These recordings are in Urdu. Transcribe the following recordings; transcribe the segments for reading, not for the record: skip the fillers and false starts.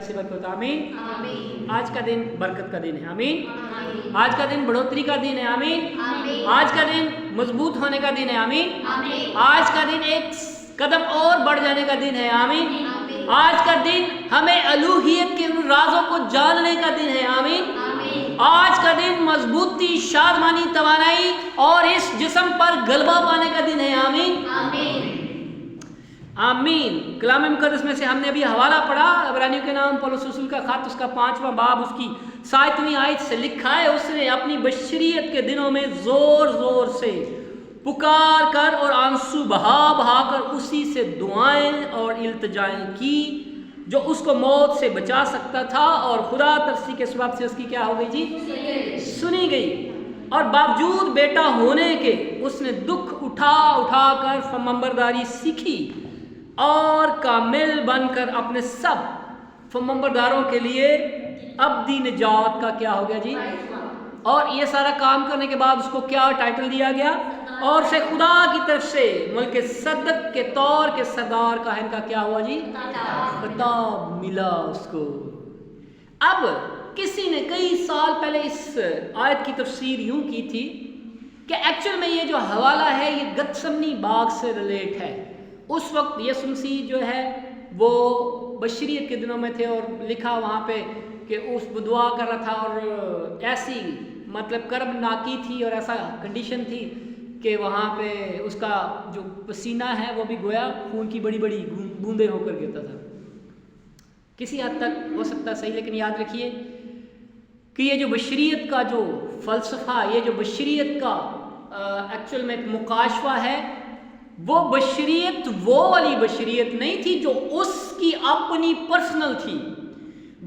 سے برکت. آمین. آمین. آج کا دن برکت کا دن ہے. آمین. آمین. آج کا دن بڑھوتری کا دن ہے. آمین. آمین. آج کا دن مضبوط ہونے کا دن ہے. آمین. آمین. آج کا دن ایک قدم اور بڑھ جانے کا دن ہے. آمین. آمین. آج کا دن ہمیں الوہیت کے ان رازوں کو جاننے کا دن ہے. آمین. آمین. آج کا دن مضبوطی، شادمانی، توانائی اور اس جسم پر غلبہ پانے کا دن ہے. آمین. آمین. آمین. کلام مقدس میں سے ہم نے ابھی حوالہ پڑھا، عبرانیوں کے نام پولس رسول کا خط، اس کا 5واں باب، اس کی 7ویں آیت سے لکھا ہے، اس نے اپنی بشریت کے دنوں میں زور زور سے پکار کر اور آنسو بہا بہا کر اسی سے دعائیں اور التجائیں کی جو اس کو موت سے بچا سکتا تھا، اور خدا ترسی کے سبب سے اس کی کیا ہو گئی جی؟ سنی گئی. اور باوجود بیٹا ہونے کے اس نے دکھ اٹھا اٹھا کر فرمانبرداری سیکھی اور کامل بن کر اپنے سب فرمانبرداروں کے لیے ابدی نجات کا کیا ہو گیا جی؟ اور یہ سارا کام کرنے کے بعد اس کو کیا ٹائٹل دیا گیا؟ اور اسے خدا کی طرف سے ملک صدق کے طور کے سردار کاہن کا کیا ہوا جی؟ خطاب ملا اس کو. اب کسی نے کئی سال پہلے اس آیت کی تفسیر یوں کی تھی کہ ایکچوئل میں یہ جو حوالہ ہے یہ گتسمنی باغ سے ریلیٹ ہے. اس وقت یسوع مسیح جو ہے وہ بشریت کے دنوں میں تھے، اور لکھا وہاں پہ کہ اس دعا کر رہا تھا، اور ایسی مطلب کرب ناکی تھی اور ایسا کنڈیشن تھی کہ وہاں پہ اس کا جو پسینہ ہے وہ بھی گویا خون کی بڑی بڑی بوندیں ہو کر گرتا تھا. کسی حد تک ہو سکتا صحیح، لیکن یاد رکھیے کہ یہ جو بشریت کا جو فلسفہ، یہ جو بشریت کا ایکچوئل میں ایک مکاشفہ ہے، وہ بشریت وہ والی بشریت نہیں تھی جو اس کی اپنی پرسنل تھی،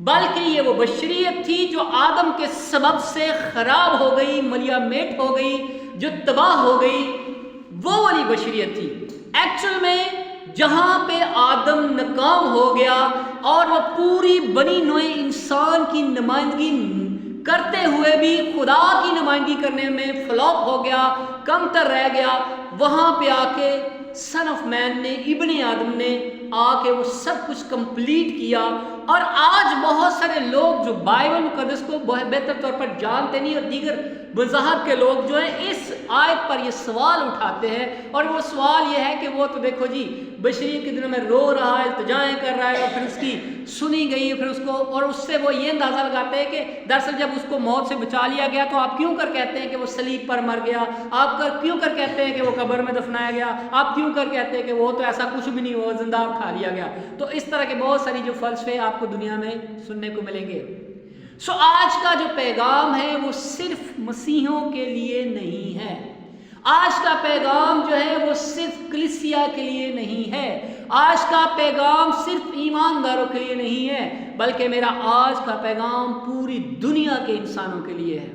بلکہ یہ وہ بشریت تھی جو آدم کے سبب سے خراب ہو گئی، ملیا میٹ ہو گئی، جو تباہ ہو گئی، وہ والی بشریت تھی. ایکچوئل میں جہاں پہ آدم ناکام ہو گیا اور وہ پوری بنی نوع انسان کی نمائندگی کرتے ہوئے بھی خدا کی نمائندگی کرنے میں فلاپ ہو گیا، کم تر رہ گیا، وہاں پہ آ کے سن آف مین نے، ابن آدم نے آ کے وہ سب کچھ کمپلیٹ کیا. اور آج بہت سارے لوگ جو بائبل مقدس کو بہت بہتر طور پر جانتے نہیں، اور دیگر مذاہب کے لوگ جو ہیں اس آیت پر یہ سوال اٹھاتے ہیں، اور وہ سوال یہ ہے کہ وہ تو دیکھو جی بشریت کے دنوں میں رو رہا ہے، التجائیں کر رہا ہے، اور پھر اس کی سنی گئی، پھر اس کو، اور اس سے وہ یہ اندازہ لگاتے ہیں کہ دراصل جب اس کو موت سے بچا لیا گیا تو آپ کیوں کر کہتے ہیں کہ وہ صلیب پر مر گیا، آپ کیوں کر کہتے ہیں کہ وہ قبر میں دفنایا گیا، آپ کیوں کر کہتے ہیں کہ وہ تو ایسا کچھ بھی نہیں ہوا، زندہ اٹھا لیا گیا. تو اس طرح کے بہت ساری جو فلسفے آپ کو دنیا میں سننے کو ملیں گے. سو آج کا جو پیغام ہے وہ صرف مسیحوں کے لیے نہیں ہے. آج کا پیغام جو ہے وہ صرف کلیسیا کے لیے نہیں ہے. آج کا پیغام صرف ایمانداروں کے لیے نہیں ہے، بلکہ میرا آج کا پیغام پوری دنیا کے انسانوں کے لیے ہے.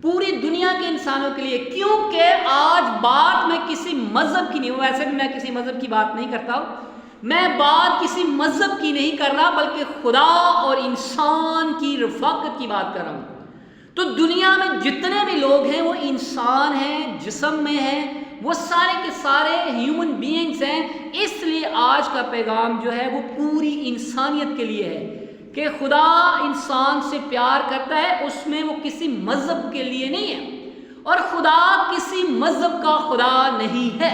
پوری دنیا کے انسانوں کے لیے، کیونکہ آج بات میں کسی مذہب کی نہیں ہوں. ویسے بھی میں کسی مذہب کی بات نہیں کرتا ہوں، میں بات کسی مذہب کی نہیں کر رہا، بلکہ خدا اور انسان کی رفاقت کی بات کر رہا ہوں. تو دنیا میں جتنے بھی لوگ ہیں وہ انسان ہیں، جسم میں ہیں، وہ سارے کے سارے ہیومن بینگز ہیں. اس لیے آج کا پیغام جو ہے وہ پوری انسانیت کے لیے ہے کہ خدا انسان سے پیار کرتا ہے، اس میں وہ کسی مذہب کے لیے نہیں ہے. اور خدا کسی مذہب کا خدا نہیں ہے.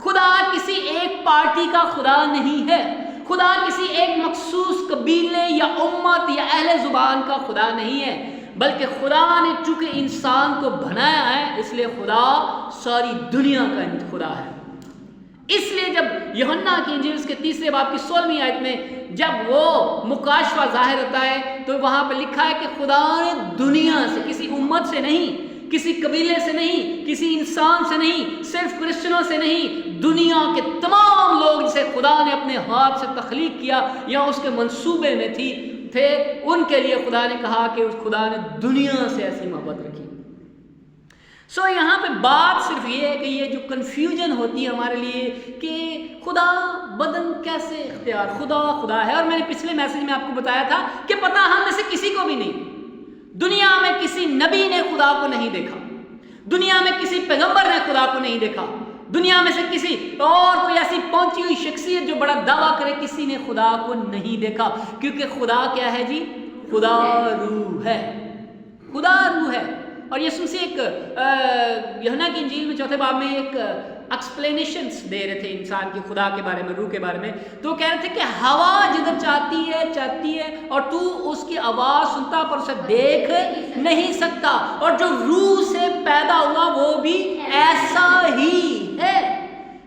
خدا کسی ایک پارٹی کا خدا نہیں ہے. خدا کسی ایک مخصوص قبیلے یا امت یا اہل زبان کا خدا نہیں ہے، بلکہ خدا نے چونکہ انسان کو بنایا ہے، اس لیے خدا ساری دنیا کا خدا ہے. اس لیے جب یوحنا کی انجیل اس کے 3 باب کی 16ویں آیت میں جب وہ مکاشفہ ظاہر ہوتا ہے تو وہاں پہ لکھا ہے کہ خدا نے دنیا سے، کسی امت سے نہیں، کسی قبیلے سے نہیں، کسی انسان سے نہیں، صرف کرسچنوں سے نہیں، دنیا کے تمام لوگ جسے خدا نے اپنے ہاتھ سے تخلیق کیا یا اس کے منصوبے میں تھے، ان کے لیے خدا نے کہا کہ اس خدا نے دنیا سے ایسی محبت رکھی. سو یہاں پہ بات صرف یہ ہے کہ یہ جو کنفیوژن ہوتی ہے ہمارے لیے کہ خدا بدن کیسے اختیار، خدا ہے. اور میں نے پچھلے میسج میں آپ کو بتایا تھا کہ پتہ ہم میں سے کسی کو بھی نہیں، دنیا میں کسی نبی نے خدا کو نہیں دیکھا، دنیا میں کسی پیغمبر نے خدا کو نہیں دیکھا، دنیا میں سے کسی اور کوئی ایسی پہنچی ہوئی شخصیت جو بڑا دعویٰ کرے کسی نے خدا کو نہیں دیکھا، کیونکہ خدا کیا ہے جی؟ خدا روح ہے، خدا روح ہے۔ اور یسوع مسیح ایک یوحنا کی انجیل میں 4 باب میں ایک ایکسپلینیشنز دے رہے تھے انسان کی خدا کے بارے میں، روح کے بارے میں، تو کہہ رہے تھے کہ ہوا جدھر چاہتی ہے اور تو اس کی آواز سنتا پر اسے دیکھ نہیں سکتا، اور جو روح سے پیدا ہوا وہ بھی ایسا ہی ہے۔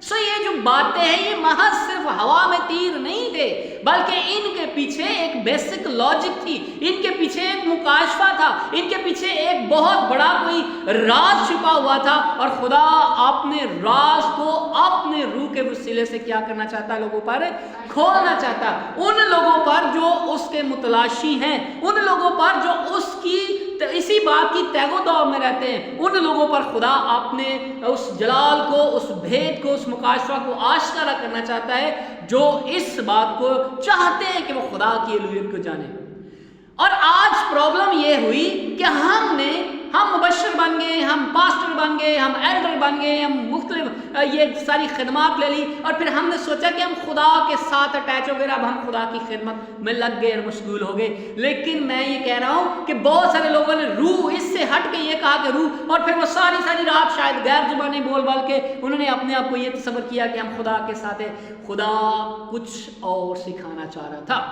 سو یہ جو باتیں ہیں یہ محض صرف ہوا میں تیر نہیں تھے، بلکہ ان کے پیچھے ایک بیسک لاجک تھی، ان کے پیچھے ایک مکاشفہ تھا، ان کے پیچھے ایک بہت بڑا کوئی راز چھپا ہوا تھا، اور خدا اپنے راز کو اپنے روح کے وسیلے سے کیا کرنا چاہتا ہے؟ لوگوں پر کھولنا چاہتا ہے، ان لوگوں پر جو اس کے متلاشی ہیں، ان لوگوں پر جو اس کی اسی بات کی تہو دو میں رہتے ہیں، ان لوگوں پر خدا اپنے اس جلال کو، اس بھید کو، اس مکاشفہ کو آشکارا کرنا چاہتا ہے، جو اس بات کو چاہتے ہیں کہ وہ خدا کی الوہیت کو جانے۔ اور آج پرابلم یہ ہوئی کہ ہم مبشر بن گئے، ہم پاسٹر بن گئے، ہم ایلڈر بن گئے، ہم مختلف یہ ساری خدمات لے لی، اور پھر ہم نے سوچا کہ ہم خدا کے ساتھ اٹیچ ہو گئے، اب ہم خدا کی خدمت میں لگ گئے اور مشغول ہو گئے۔ لیکن میں یہ کہہ رہا ہوں کہ بہت سارے لوگوں نے روح اس سے ہٹ کے یہ کہا کہ روح، اور پھر وہ ساری رات شاید غیر زبانیں بول کے انہوں نے اپنے آپ کو یہ تصور کیا کہ ہم خدا کے ساتھ ہیں۔ خدا کچھ اور سکھانا چاہ رہا تھا۔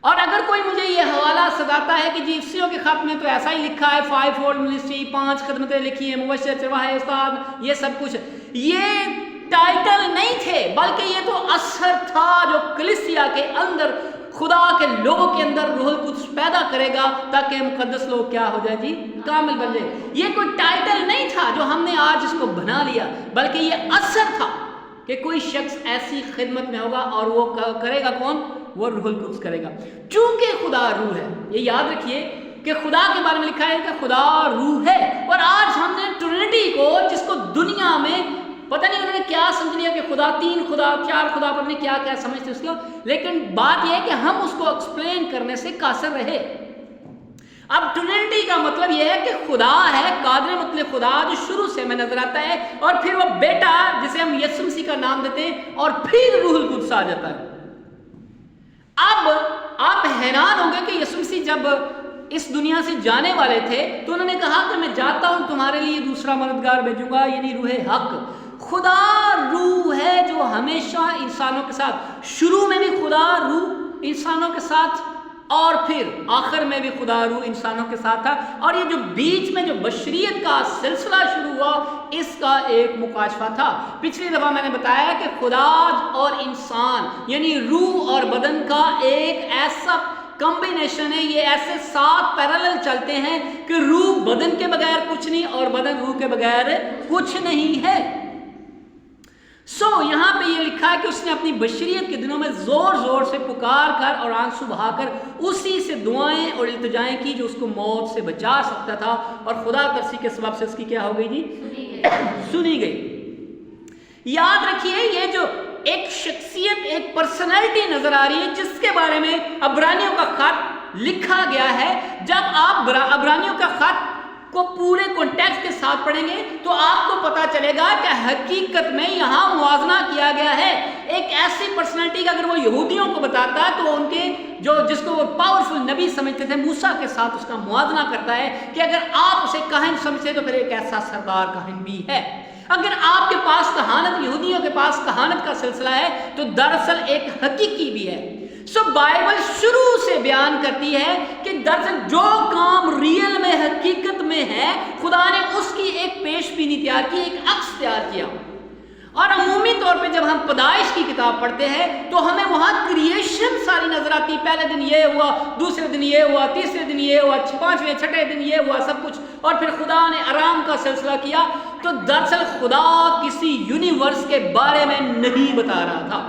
اور اگر کوئی مجھے یہ حوالہ سداتا ہے کہ جی افسیوں کے خط میں تو ایسا ہی لکھا ہے، 5 فولڈ منسٹری، 5 خدمتیں لکھی ہیں، مبشر، چرواہے، استاد، یہ سب کچھ، یہ ٹائٹل نہیں تھے، بلکہ یہ تو اثر تھا جو کلیسیا کے اندر خدا کے لوگوں کے اندر روح القدس پیدا کرے گا، تاکہ مقدس لوگ کیا ہو جائے جی؟ کامل بن جائے۔ یہ کوئی ٹائٹل نہیں تھا جو ہم نے آج اس کو بنا لیا، بلکہ یہ اثر تھا کہ کوئی شخص ایسی خدمت میں ہوگا، اور وہ کرے گا کون؟ وہ روح القدس کرے گا، چونکہ خدا روح ہے۔ یہ یاد رکھیے کہ خدا کے بارے میں لکھا ہے کہ خدا روح ہے، اور آج ہم نے ٹرینٹی کو، جس کو دنیا میں پتہ نہیں انہوں نے کیا سمجھ لیا کہ خدا 3 خدا 4 خدا، پتہ نہیں کیا کیا سمجھتے اس کو، لیکن بات یہ ہے کہ ہم اس کو ایکسپلین کرنے سے قاصر رہے۔ اب ٹرینٹی کا مطلب یہ ہے کہ خدا ہے قادر مطلق خدا جو شروع سے ہمیں نظر آتا ہے، اور پھر وہ بیٹا جسے ہم یسوع مسیح کا نام دیتے ہیں، اور پھر روح القدس آ جاتا ہے۔ اب آپ حیران ہوں گے کہ یسوع مسیح جب اس دنیا سے جانے والے تھے تو انہوں نے کہا کہ میں جاتا ہوں، تمہارے لیے دوسرا مددگار بھیجوں گا، یعنی روح حق۔ خدا روح ہے جو ہمیشہ انسانوں کے ساتھ، شروع میں بھی خدا روح انسانوں کے ساتھ، اور پھر آخر میں بھی خدا روح انسانوں کے ساتھ تھا، اور یہ جو بیچ میں جو بشریت کا سلسلہ شروع ہوا اس کا ایک مکاشفہ تھا۔ پچھلی دفعہ میں نے بتایا کہ خدا اور انسان یعنی روح اور بدن کا ایک ایسا کمبینیشن ہے، یہ ایسے 7 پیرالل چلتے ہیں کہ روح بدن کے بغیر کچھ نہیں، اور بدن روح کے بغیر کچھ نہیں ہے۔ یہاں پہ یہ لکھا ہے کہ اس نے اپنی بشریت کے دنوں میں زور زور سے پکار کر اور آنسو بہا کر اسی سے دعائیں اور التجائیں کی جو اس کو موت سے بچا سکتا تھا، اور خدا ترسی کے سبب سے اس کی کیا ہو گئی جی؟ سنی گئی۔ یاد رکھیے یہ جو ایک شخصیت، ایک پرسنالٹی نظر آ رہی ہے جس کے بارے میں عبرانیوں کا خط لکھا گیا ہے۔ جب آپ عبرانیوں کا خط کو پورے کانٹیکسٹ کے ساتھ پڑھیں گے تو آپ کو پتا چلے گا کہ حقیقت میں یہاں موازنہ کیا گیا ہے ایک ایسی پرسنالٹی کا۔ اگر وہ یہودیوں کو بتاتا ہے تو ان کے جس کو وہ پاورفل نبی سمجھتے تھے موسیٰ کے ساتھ اس کا موازنہ کرتا ہے کہ اگر آپ اسے کاہن سمجھتے تو پھر ایک ایسا سردار کاہن بھی ہے۔ اگر آپ کے پاس کہانت، یہودیوں کے پاس کہانت کا سلسلہ ہے تو دراصل ایک حقیقی بھی ہے۔ بائبل شروع سے بیان کرتی ہے کہ دراصل جو کام ریئل میں حقیقت میں ہے خدا نے اس کی ایک پیش بینی تیار کی، ایک عکس تیار کیا۔ اور عمومی طور پہ جب ہم پیدائش کی کتاب پڑھتے ہیں تو ہمیں وہاں کریشن ساری نظر آتی، پہلے دن یہ ہوا، دوسرے دن یہ ہوا، تیسرے دن یہ ہوا، 5ویں 6ٹھے دن یہ ہوا، سب کچھ، اور پھر خدا نے آرام کا سلسلہ کیا۔ تو دراصل خدا کسی یونیورس کے بارے میں نہیں بتا رہا تھا،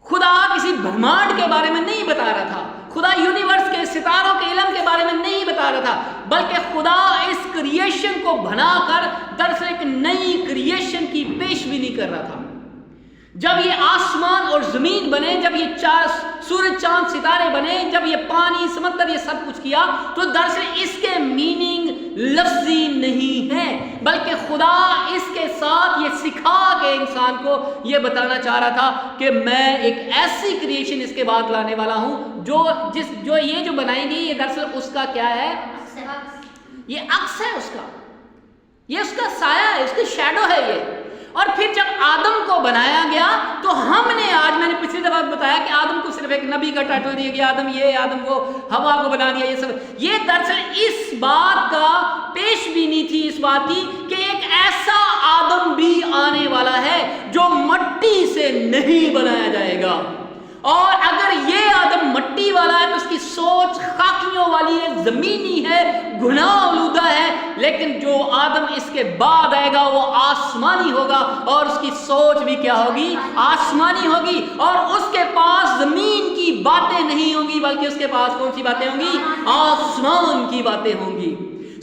خدا کسی برہمانڈ کے بارے میں نہیں بتا رہا تھا، خدا یونیورس کے ستاروں کے علم کے بارے میں نہیں بتا رہا تھا، بلکہ خدا اس کریشن کو بنا کر دراصل ایک نئی کریشن کی پیش بینی کر رہا تھا۔ جب یہ آسمان اور زمین بنے، جب یہ سورج چاند ستارے بنے، جب یہ پانی سمندر یہ سب کچھ کیا، تو دراصل اس کے میننگ لفظی نہیں ہے، بلکہ خدا اس کے ساتھ یہ سکھا کے انسان کو یہ بتانا چاہ رہا تھا کہ میں ایک ایسی کریشن اس کے بعد لانے والا ہوں جو یہ جو بنائیں گی، یہ دراصل اس کا کیا ہے؟ یہ عکس ہے اس کا، یہ اس کا سایہ ہے، اس کی شیڈو ہے یہ۔ اور پھر جب آدم کو بنایا گیا تو ہم نے، آج میں نے پچھلی دفعہ بتایا کہ آدم کو صرف ایک نبی کا ٹائٹل دیا گیا، آدم یہ، آدم کو، ہوا کو بنا دیا، یہ سب، یہ دراصل اس بات کا پیش بینی تھی، اس بات کی کہ ایک ایسا آدم بھی آنے والا ہے جو مٹی سے نہیں بنایا جائے گا، اور اگر یہ آدم مٹی والا ہے تو اس کی سوچ خاکیوں والی ہے، زمینی ہے، گناہ آلودہ ہے، لیکن جو آدم اس کے بعد آئے گا وہ آسمانی ہوگا، اور اس کی سوچ بھی کیا ہوگی؟ آسمانی ہوگی، اور اس کے پاس زمین کی باتیں نہیں ہوں گی، بلکہ اس کے پاس کون سی باتیں ہوں گی؟ آسمان کی باتیں ہوں گی۔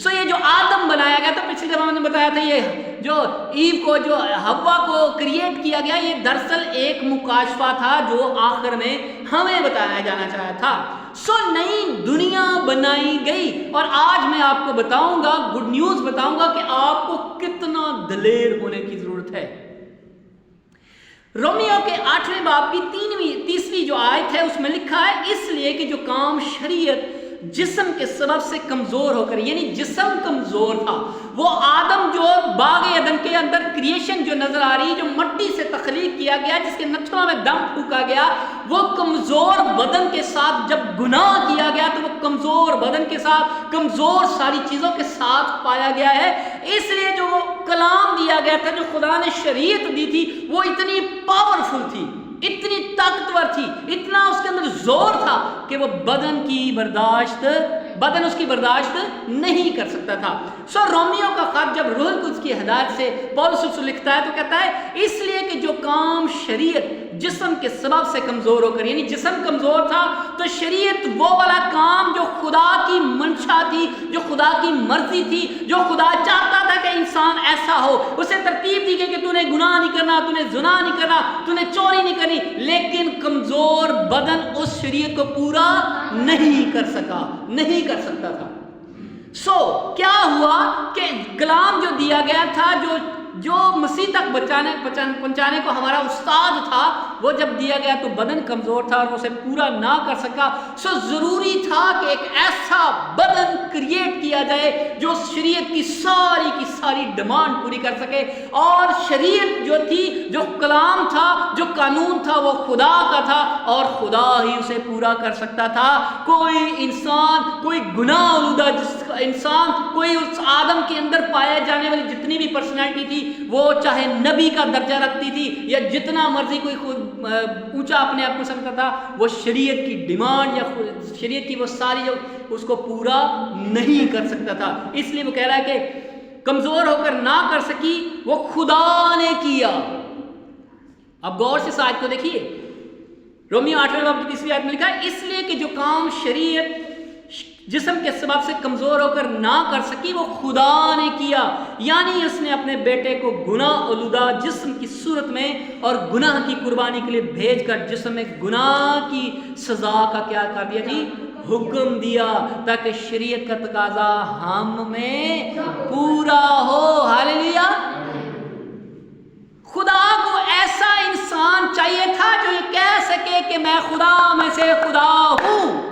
سو یہ جو آدم بنایا گیا، تو پچھلی دفعہ میں نے بتایا تھا، یہ جو ایو کو، جو ہوا کو کریٹ کیا گیا، یہ دراصل ایک مکاشفہ تھا جو آخر میں ہمیں بتایا جانا چاہا تھا۔ سو نئی دنیا بنائی گئی، اور آج میں آپ کو بتاؤں گا، گڈ نیوز بتاؤں گا کہ آپ کو کتنا دلیر ہونے کی ضرورت ہے۔ رومیو کے 8ویں باب کی 3ویں جو آیت ہے، اس میں لکھا ہے، اس لیے کہ جو کام شریعت جسم کے سبب سے کمزور ہو کر، یعنی جسم کمزور تھا، وہ آدم جو باغ عدن کے اندر کریشن جو نظر آ رہی ہے، جو مٹی سے تخلیق کیا گیا، جس کے نتھنوں میں دم پھونکا گیا، وہ کمزور بدن کے ساتھ جب گناہ کیا گیا تو وہ کمزور بدن کے ساتھ، کمزور ساری چیزوں کے ساتھ پایا گیا ہے۔ اس لیے جو کلام دیا گیا تھا، جو خدا نے شریعت دی تھی، وہ اتنی پاورفل تھی، اتنی طاقتور تھی، اتنا اس کے اندر زور تھا کہ وہ بدن اس کی برداشت نہیں کر سکتا تھا۔ سو رومیو کا خط جب روح القدس کی ہدایت سے پولس رسول لکھتا ہے تو کہتا ہے، اس لیے کہ جو کام شریعت جسم کے سبب سے کمزور ہو کر، یعنی جسم کمزور تھا تو شریعت وہ والا کام جو خدا کی منشا تھی، جو خدا کی مرضی تھی، جو خدا چاہتا تھا کہ انسان ایسا ہو، اسے ترتیب دی گئی کہ تو نے گناہ نہیں کرنا، تو نے زنا نہیں کرنا، تو نے چوری نہیں کرنی، لیکن کمزور بدن اس شریعت کو پورا نہیں کر سکتا تھا۔ سو کیا ہوا کہ کلام جو دیا گیا تھا، جو مسیح تک پہنچانے کو ہمارا استاد تھا، وہ جب دیا گیا تو بدن کمزور تھا اور وہ اسے پورا نہ کر سکا۔ سو ضروری تھا کہ ایک ایسا بدن کریٹ کیا جائے جو شریعت کی ساری ڈیمانڈ پوری کر سکے، اور شریعت جو تھی، جو کلام تھا، جو قانون تھا، وہ خدا کا تھا اور خدا ہی اسے پورا کر سکتا تھا۔ کوئی انسان، کوئی گناہ آلودہ انسان، کوئی اس آدم کے اندر پائے جانے والی جتنی بھی پرسنالٹی تھی، وہ چاہے نبی کا درجہ رکھتی تھی یا جتنا مرضی کوئی خود اونچا اپنے آپ کو سمجھتا تھا، وہ شریعت کی ڈیمانڈ یا شریعت کی وہ ساری جو اس کو پورا نہیں کر سکتا تھا۔ اس لیے وہ کہہ رہا ہے کہ کمزور ہو کر نہ کر سکی، وہ خدا نے کیا۔ اب غور سے اس آیت کو دیکھیے، رومیو 8ویں باب کی 3ویں آیت میں لکھا ہے، اس لیے کہ جو کام شریعت جسم کے سبب سے کمزور ہو کر نہ کر سکی، وہ خدا نے کیا، یعنی اس نے اپنے بیٹے کو گناہ آلودہ جسم کی صورت میں اور گناہ کی قربانی کے لیے بھیج کر جسم میں گناہ کی سزا کا کیا کر دیا جی؟ حکم دیا، تاکہ شریعت کا تقاضا ہم میں پورا ہو۔ ہاللیلویا۔ خدا کو ایسا انسان چاہیے تھا جو یہ کہہ سکے کہ میں خدا میں سے خدا ہوں۔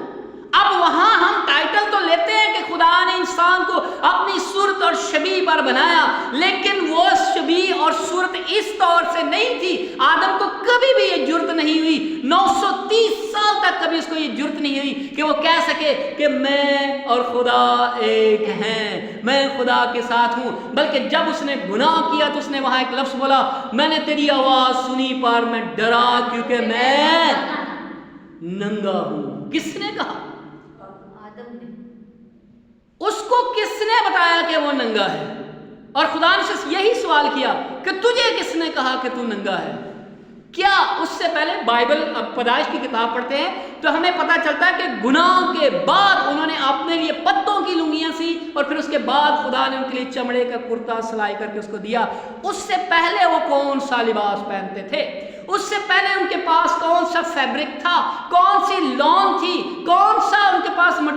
اب وہاں ہم ٹائٹل تو لیتے ہیں کہ خدا نے انسان کو اپنی صورت اور شبیہ پر بنایا، لیکن وہ شبیہ اور صورت اس طور سے نہیں تھی۔ آدم کو کبھی بھی یہ جرت نہیں ہوئی، 930 سال تک کبھی اس کو یہ جرت نہیں ہوئی کہ وہ کہہ سکے کہ میں اور خدا ایک ہیں، میں خدا کے ساتھ ہوں۔ بلکہ جب اس نے گناہ کیا تو اس نے وہاں ایک لفظ بولا، میں نے تیری آواز سنی پر میں ڈرا کیونکہ میں ننگا ہوں۔ کس نے کہا؟ اس کو کس نے بتایا کہ وہ ننگا ہے؟ اور خدا نے سے یہی سوال کیا کہ تجھے کس نے کہا کہ تو ننگا ہے؟ کیا اس سے پہلے بائبل پیدائش کی کتاب پڑھتے ہیں تو ہمیں پتہ چلتا ہے کہ گناہ کے بعد انہوں نے اپنے لیے پتوں کی لنگیاں سی، اور پھر اس کے بعد خدا نے ان کے لیے چمڑے کا کرتا سلائی کر کے اس کو دیا۔ اس سے پہلے وہ کون سا لباس پہنتے تھے؟ اس سے پہلے ان کے پاس کون سا فیبرک تھا؟ کون سی لون تھی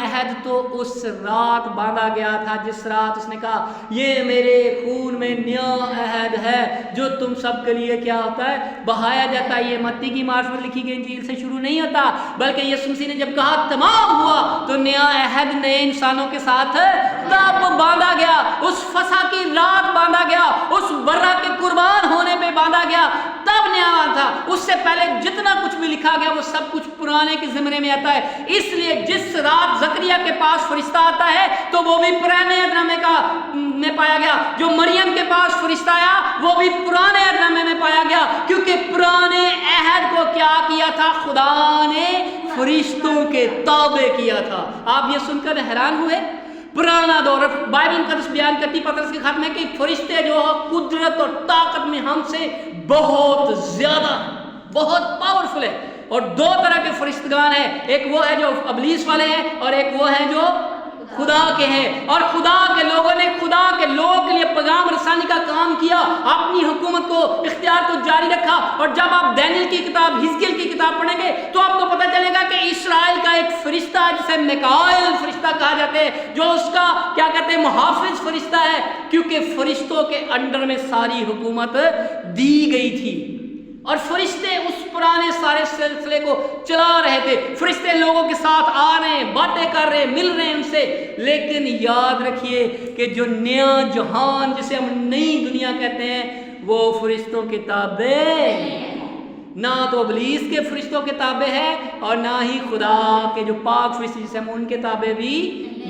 عہد تو اس رات باندھا گیا تھا جس رات اس نے کہا یہ میرے خون میں نیا عہد ہے جو تم سب کے لیے کیا ہوتا ہے بہایا جاتا ہے. یہ متی کی معرفت لکھی گئی انجیل سے شروع نہیں ہوتا بلکہ یسوع مسیح نے جب کہا تمام ہوا تو نیا عہد نئے انسانوں کے ساتھ تب باندھا گیا. اس فسح کی رات باندھا گیا, اس برہ کے قربان ہونے پہ باندھا گیا, تب نیا تھا. اس سے پہلے جتنا کچھ بھی لکھا گیا وہ سب کچھ پرانے کے زمرے میں آتا ہے. اس لیے جس رات زکریا کے پاس فرشتہ آتا ہے تو وہ بھی پرانے عہد نامے کا میں پایا گیا. جو مریم کے پاس فرشتہ آیا وہ بھی پرانے عہد نامے میں پایا گیا, کیونکہ پرانے عہد کو کیا کیا تھا خدا نے فرشتوں کے تابع کیا تھا. آپ یہ سن کر حیران ہوئے؟ پرانا دور, بائبل مقدس بیان کرتی پطرس کے خط میں کہ فرشتے جو قدرت اور طاقت میں ہم سے بہت زیادہ بہت پاورفل ہے. اور دو طرح کے فرشتگان ہیں, ایک وہ ہے جو ابلیس والے ہیں اور ایک وہ ہے جو خدا کے ہیں. اور خدا کے لوگوں نے خدا کے لوگوں کے لیے پیغام رسانی کا کام کیا, اپنی حکومت کو اختیار کو جاری رکھا. اور جب آپ دانیل کی کتاب حزقیل کی کتاب پڑھیں گے تو آپ کو پتہ چلے گا کہ اسرائیل کا ایک فرشتہ جسے میکائیل فرشتہ کہا جاتا ہے, جو اس کا کیا کہتے ہیں محافظ فرشتہ ہے, کیونکہ فرشتوں کے انڈر میں ساری حکومت دی گئی تھی. اور فرشتے اس پرانے سارے سلسلے کو چلا رہے تھے. فرشتے لوگوں کے ساتھ آ رہے ہیں, باتیں کر رہے ہیں, مل رہے ہیں ان سے. لیکن یاد رکھیے کہ جو نیا جہان جسے ہم نئی دنیا کہتے ہیں وہ فرشتوں کے تابع, نہ تو ابلیس کے فرشتوں کے تابع ہے اور نہ ہی خدا کے جو پاک فرشتے جسے ہم ان کے تابع بھی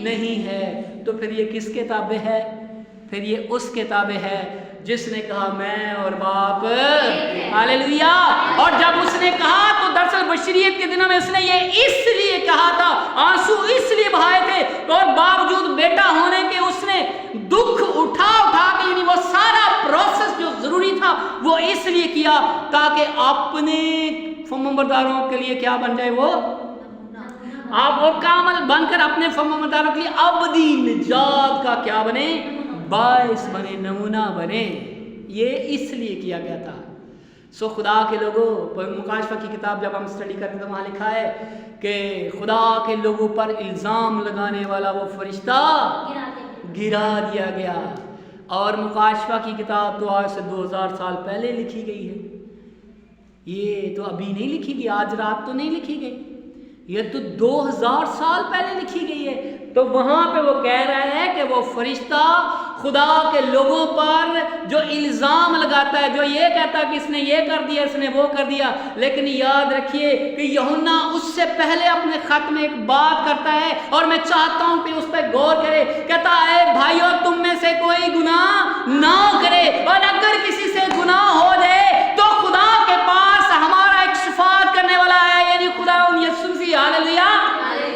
نہیں ہے. تو پھر یہ کس کے تابع ہے؟ پھر یہ اس کے تابع ہے جس نے کہا میں اور باپ. ہاللیلویا. اور جب اس نے کہا تو دراصل بشریت کے دنوں میں اس نے یہ اس لیے کہا تھا, آنسو اس لیے بہائے تھے, اور باوجود بیٹا ہونے کے اس نے دکھ اٹھا کے یعنی وہ سارا پروسیس جو ضروری تھا وہ اس لیے کیا تاکہ اپنے فرمانبرداروں کے لیے کیا بن جائے, وہ آپ اور کامل بن کر اپنے فرمانبرداروں کے لیے ابدی نجات کا کیا بنے, باعث بنے, نمونہ بنے. یہ اس لیے کیا گیا تھا. سو خدا کے لوگوں, مکاشفہ کی کتاب جب ہم اسٹڈی کرتے ہیں تو وہاں لکھا ہے کہ خدا کے لوگوں پر الزام لگانے والا وہ فرشتہ گرا دیا گیا. اور مکاشفہ کی کتاب تو آج سے 2000 سال پہلے لکھی گئی ہے. یہ تو ابھی نہیں لکھی گئی, آج رات تو نہیں لکھی گئی, یہ تو 2000 سال پہلے لکھی گئی ہے. تو وہاں پہ وہ کہہ رہا ہے کہ وہ فرشتہ خدا کے لوگوں پر جو الزام لگاتا ہے, جو یہ کہتا ہے کہ اس نے یہ کر دیا, اس نے وہ کر دیا. لیکن یاد رکھیے کہ یوحنا اس سے پہلے اپنے خط میں ایک بات کرتا ہے اور میں چاہتا ہوں کہ اس پہ غور کرے. کہتا ہے بھائیو تم میں سے کوئی گناہ نہ کرے, اور اگر کسی سے گناہ ہو جائے تو خدا کے پاس ہمارا ایک شفاعت کرنے والا ہے, یعنی خدا یسوع مسیح. ہاللیلویا.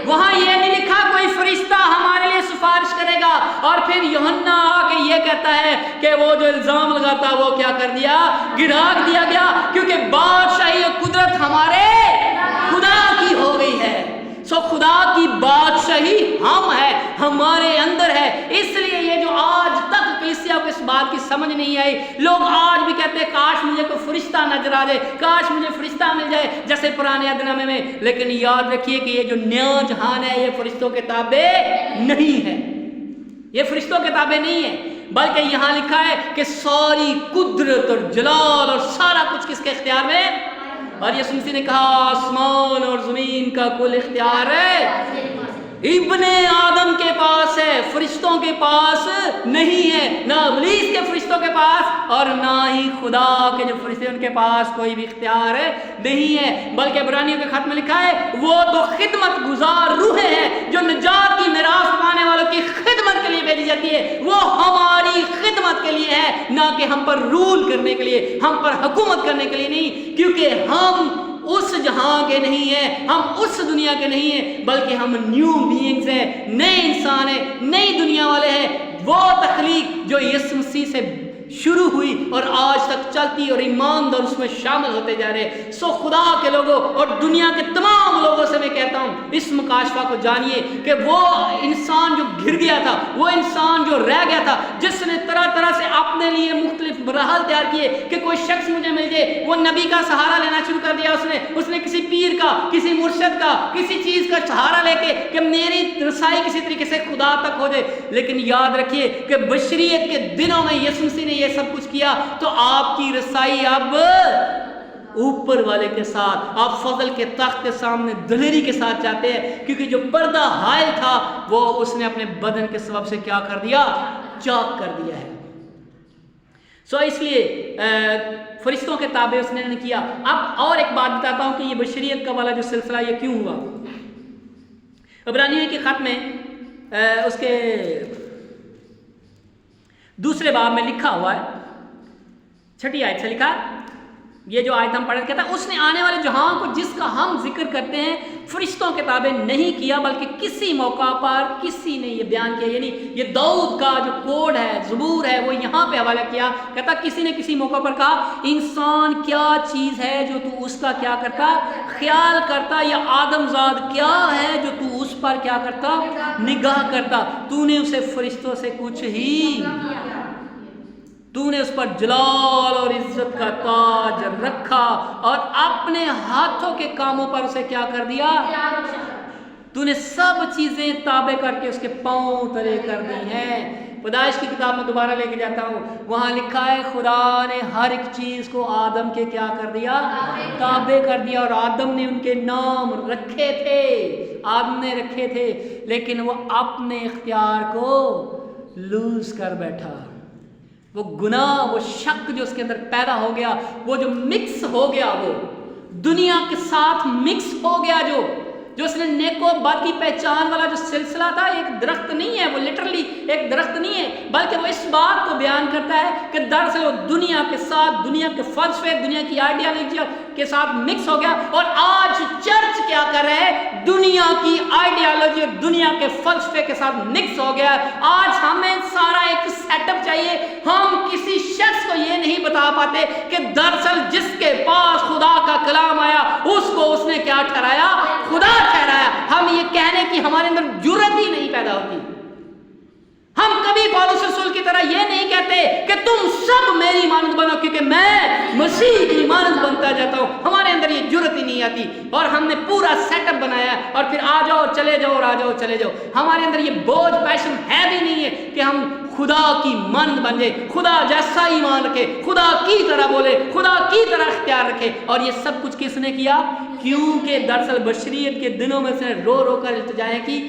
وہاں یہ نہیں لکھا کوئی فرشتہ ہمارے لیے سفارش کرے گا. اور پھر یوحنا آ کے یہ کہتا ہے کہ وہ جو الزام لگاتا وہ کیا کر دیا, گرا دیا گیا, کیونکہ بادشاہی اور قدرت ہمارے خدا کی ہو گئی ہے. سو خدا کی بادشاہی ہم ہے, ہمارے اندر ہے. اس لیے یہ جو آج تک کلیسیا کو اس بات کی سمجھ نہیں آئی, لوگ آج بھی کہتے ہیں کاش مجھے کوئی فرشتہ نظر آ جائے, کاش مجھے فرشتہ مل جائے جیسے پرانے عہد نامے میں. لیکن یاد رکھیے کہ یہ جو نیا جہان ہے یہ فرشتوں کے تابع نہیں ہے, یہ فرشتوں کے تابع نہیں ہے, بلکہ یہاں لکھا ہے کہ ساری قدرت اور جلال اور سارا کچھ کس کے اختیار میں. اور یسوع مسیح نے کہا آسمان اور زمین کا کل اختیار ہے ابن آدم کے پاس ہے, فرشتوں کے پاس نہیں ہے, نہ ابلیس کے فرشتوں کے پاس اور نہ ہی خدا کے جو فرشتے ان کے پاس کوئی بھی اختیار نہیں ہے. بلکہ عبرانیوں کے خط میں لکھا ہے وہ تو خدمت گزار روحیں ہیں جو نجات کی میراث پانے والوں کی خدمت کے لیے بھیجی جاتی ہے. وہ ہماری خدمت کے لیے ہے, نہ کہ ہم پر رول کرنے کے لیے, ہم پر حکومت کرنے کے لیے نہیں, کیونکہ ہم اس جہاں کے نہیں ہیں, ہم اس دنیا کے نہیں ہیں, بلکہ ہم نیو بینگز ہیں, نئے انسان ہیں, نئی دنیا والے ہیں. وہ تخلیق جو یسوع مسیح سے شروع ہوئی اور آج تک چلتی اور ایماندار اس میں شامل ہوتے جا رہے. سو خدا کے لوگوں اور دنیا کے تمام لوگوں سے میں کہتا ہوں اس مکاشفہ کو جانیے کہ وہ انسان جو گر گیا تھا, وہ انسان جو رہ گیا تھا, جس نے طرح طرح سے اپنے لیے مختلف مراحل تیار کیے کہ کوئی شخص مجھے مل جائے, وہ نبی کا سہارا لینا شروع کر دیا. اس نے کسی پیر کا, کسی مرشد کا, کسی چیز کا سہارا لے کے کہ میری رسائی کسی طریقے سے خدا تک ہو جائے. لیکن یاد رکھیے کہ بشریت کے دنوں میں یسوع مسیح نے یہ سب کچھ کیا تو آپ کی رسائی اب اوپر والے کے ساتھ, آپ فضل کے تخت کے سامنے دلیری کے ساتھ جاتے ہیں, کیونکہ جو پردہ حائل تھا وہ اس نے اپنے بدن کے سبب سے کیا کر دیا, چاک کر دیا ہے. سو اس لیے فرشتوں کے تابع اس نے کیا. اب اور ایک بات بتاتا ہوں کہ یہ بشریت کا والا جو سلسلہ یہ کیوں ہوا. عبرانیوں کے خط میں اس کے دوسرے باب میں لکھا ہوا ہے, 6 آیت سے لکھا, یہ جو آیت ہم پڑھ کہتا ہے اس نے آنے والے جہان کو جس کا ہم ذکر کرتے ہیں فرشتوں کے تابع نہیں کیا, بلکہ کسی موقع پر کسی نے یہ بیان کیا. یعنی یہ داؤد کا جو کوڈ ہے, زبور ہے, وہ یہاں پہ حوالہ کیا. کہتا کسی نے کسی موقع پر کہا انسان کیا چیز ہے جو تو اس کا کیا کرتا, خیال کرتا, یا آدم زاد کیا ہے جو تو اس پر کیا کرتا, نگاہ کرتا. تو نے اسے فرشتوں سے کچھ ہی, تو نے اس پر جلال اور عزت کا تاج رکھا اور اپنے ہاتھوں کے کاموں پر اسے کیا کر دیا, تو نے سب چیزیں تابع کر کے اس کے پاؤں تلے کر دی ہیں. پیدائش کی کتاب میں دوبارہ لے کے جاتا ہوں, وہاں لکھا ہے خدا نے ہر ایک چیز کو آدم کے کیا کر دیا, تابع کر دیا. اور آدم نے ان کے نام رکھے تھے, آدم نے رکھے تھے, لیکن وہ اپنے اختیار کو لوز کر بیٹھا. وہ گناہ, وہ شک جو اس کے اندر پیدا ہو گیا, وہ جو مکس ہو گیا, وہ دنیا کے ساتھ مکس ہو گیا, جو اس نے نیک و بد کی پہچان والا جو سلسلہ تھا, ایک درخت نہیں ہے, وہ لٹرلی ایک درخت نہیں ہے, بلکہ وہ اس بات کو بیان کرتا ہے کہ دراصل وہ دنیا کے ساتھ, دنیا کے فلسفے, دنیا کی آئیڈیالوجی کے ساتھ مکس ہو گیا. اور آج چرچ کیا کر رہے ہیں, دنیا کی آئیڈیالوجی اور دنیا کے فلسفے کے ساتھ مکس ہو گیا. آج ہمیں سارا ایک سیٹ اپ چاہیے. ہم کسی شخص کو یہ نہیں بتا پاتے کہ دراصل جس کے پاس خدا کا کلام آیا اس کو اس نے کیا ٹھہرایا, خدا ٹھہرایا. ہم یہ کہنے کی ہمارے اندر جرأت ہی نہیں پیدا ہوتی. ہم کبھی پولس رسول کی طرح یہ نہیں کہتے کہ تم سب میری مانند بنو کیونکہ میں مسیح کی مانند بنتا جاتا ہوں. ہمارے اندر یہ جرأت ہی نہیں آتی, اور ہم نے پورا سیٹ اپ بنایا ہے اور پھر آ جاؤ چلے جاؤ اور آ جاؤ چلے جاؤ. ہمارے اندر یہ بوجھ پیشن ہے بھی نہیں ہے کہ ہم خدا کی مانند بن جائے, خدا جیسا ایمان رکھے, خدا کی طرح بولے, خدا کی طرح اختیار رکھے. اور یہ سب کچھ کس نے کیا, کیونکہ دراصل بشریت کے دنوں میں سے رو رو کر التجائیں کی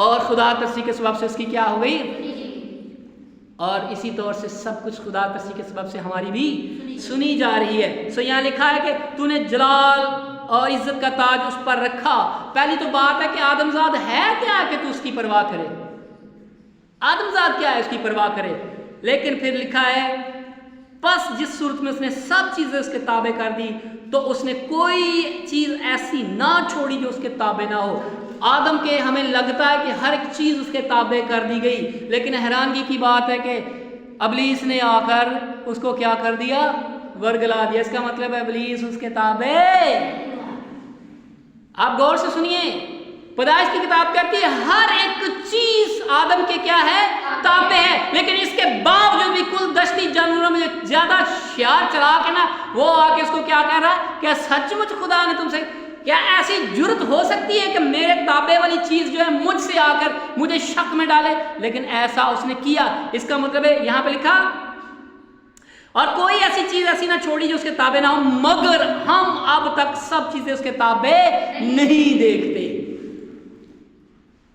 اور خدا ترسی کے سبب سے اس کی کیا ہو گئی, اور اسی طور سے سب کچھ خدا ترسی کے سبب سے ہماری بھی سنی جا رہی ہے. سو یہاں لکھا ہے کہ تو نے جلال اور عزت کا تاج اس پر رکھا. پہلی تو بات ہے کہ آدم زاد ہے کیا کہ تو اس کی پرواہ کرے, آدم زاد کیا ہے اس کی پرواہ کرے. لیکن پھر لکھا ہے پس جس صورت میں اس نے سب چیزیں اس کے تابع کر دی تو اس نے کوئی چیز ایسی نہ چھوڑی جو اس کے تابع نہ ہو. آدم کے ہمیں لگتا ہے کہ ہر ایک چیز اس کے تابع کر دی گئی, لیکن حیرانگی کی بات ہے کہ ابلیس نے آ کر اس کو کیا کر دیا, ورگلا دیا. اس کا مطلب ہے ابلیس اس کے تابع. آپ غور سے سنیے, پیدائش کی کتاب کہتی ہے ہر ایک چیز آدم کے کیا ہے, تابع ہے. لیکن اس کے باوجود بھی کل دشتی جانوروں میں زیادہ شیار چلا کے نا, وہ آ کے اس کو کیا کہہ رہا ہے, کیا سچ مچ خدا نے تم سے, کیا ایسی جرت ہو سکتی ہے کہ میرے تابع والی چیز جو ہے مجھ سے آ کر مجھے شک میں ڈالے. لیکن ایسا اس نے کیا. اس کا مطلب ہے یہاں پہ لکھا اور کوئی ایسی چیز ایسی نہ چھوڑی جو اس کے تابع نہ ہو, مگر ہم اب تک سب چیزیں اس کے تابع نہیں دیکھتے.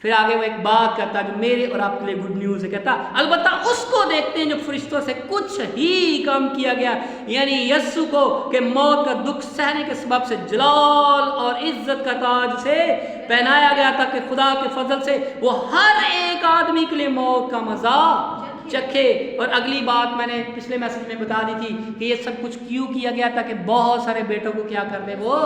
پھر آگے وہ ایک بات کرتا جو میرے اور آپ کے لیے گڈ نیوز ہے, کہتا البتہ اس کو دیکھتے ہیں جو فرشتوں سے کچھ ہی کم کیا گیا, یعنی یسوع کو, کہ موت کا دکھ سہنے کے سبب سے جلال اور عزت کا تاج سے پہنایا گیا تھا کہ خدا کے فضل سے وہ ہر ایک آدمی کے لیے موت کا مزہ چکھے. اور اگلی بات میں نے پچھلے میسج میں بتا دی تھی کہ یہ سب کچھ کیوں کیا گیا تھا, کہ بہت سارے بیٹوں کو کیا کر دے, وہ